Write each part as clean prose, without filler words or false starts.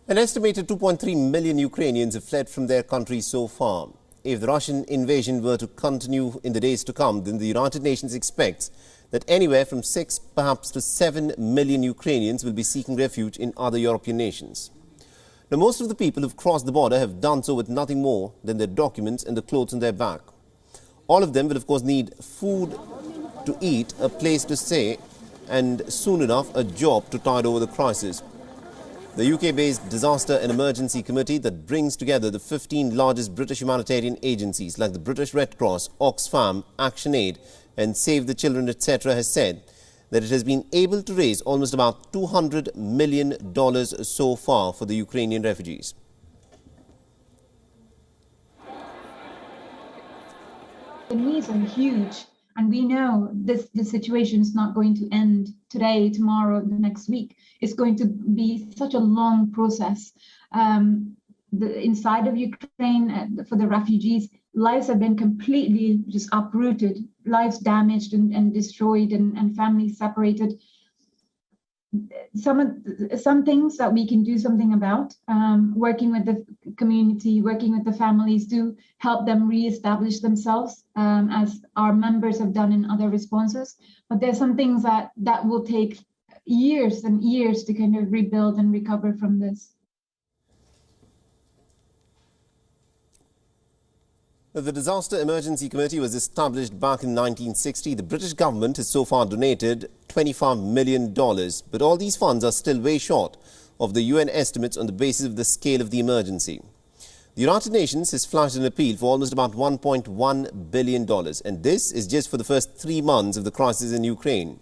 An estimated 2.3 million Ukrainians have fled from their country so far. If the Russian invasion were to continue in the days to come, then the United Nations expects that anywhere from 6 perhaps to 7 million Ukrainians will be seeking refuge in other European nations. Now, most of the people who've crossed the border have done so with nothing more than their documents and the clothes on their back. All of them will of course need food to eat, a place to stay and soon enough a job to tide over the crisis. The UK-based Disaster and Emergency Committee that brings together the 15 largest British humanitarian agencies like the British Red Cross, Oxfam, ActionAid and Save the Children, etc. has said that it has been able to raise almost about $200 million so far for the Ukrainian refugees. The needs are huge, and we know this situation is not going to end today, tomorrow, the next week. It's going to be such a long process. Inside of Ukraine, for the refugees, lives have been completely just uprooted, lives damaged and destroyed, and families separated. Some things that we can do something about, working with the community, working with the families, to help them re-establish themselves, as our members have done in other responses. But there's some things that will take years and years to kind of rebuild and recover from this. The Disaster Emergency Committee was established back in 1960. The British government has so far donated $25 million, but all these funds are still way short of the UN estimates on the basis of the scale of the emergency. The United Nations has flashed an appeal for almost about $1.1 billion, and this is just for the first 3 months of the crisis in Ukraine,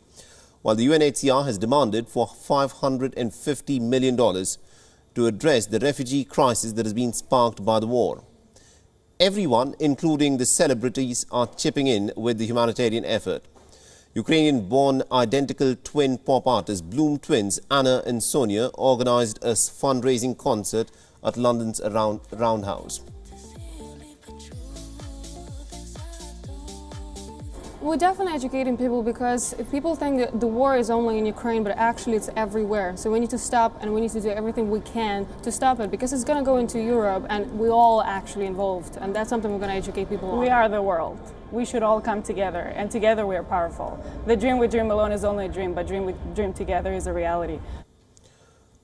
while the UNHCR has demanded for $550 million to address the refugee crisis that has been sparked by the war. Everyone, including the celebrities, are chipping in with the humanitarian effort. Ukrainian-born identical twin pop artists Bloom twins Anna and Sonia organized a fundraising concert at London's Roundhouse. We're definitely educating people, because if people think that the war is only in Ukraine, but actually it's everywhere. So we need to stop, and we need to do everything we can to stop it, because it's going to go into Europe and we're all actually involved. And that's something we're going to educate people on. We are the world. We should all come together, and together we are powerful. The dream we dream alone is only a dream, but dream we dream together is a reality.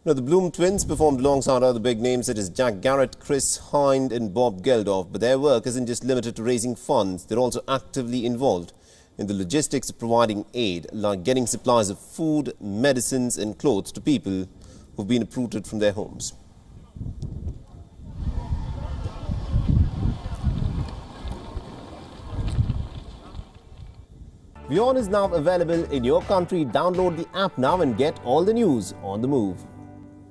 Now, the Bloom twins performed alongside other big names such as Jack Garrett, Chris Hind and Bob Geldof. But their work isn't just limited to raising funds. They're also actively involved in the logistics of providing aid, like getting supplies of food, medicines and clothes to people who've been uprooted from their homes. WION is now available in your country. Download the app now and get all the news on the move.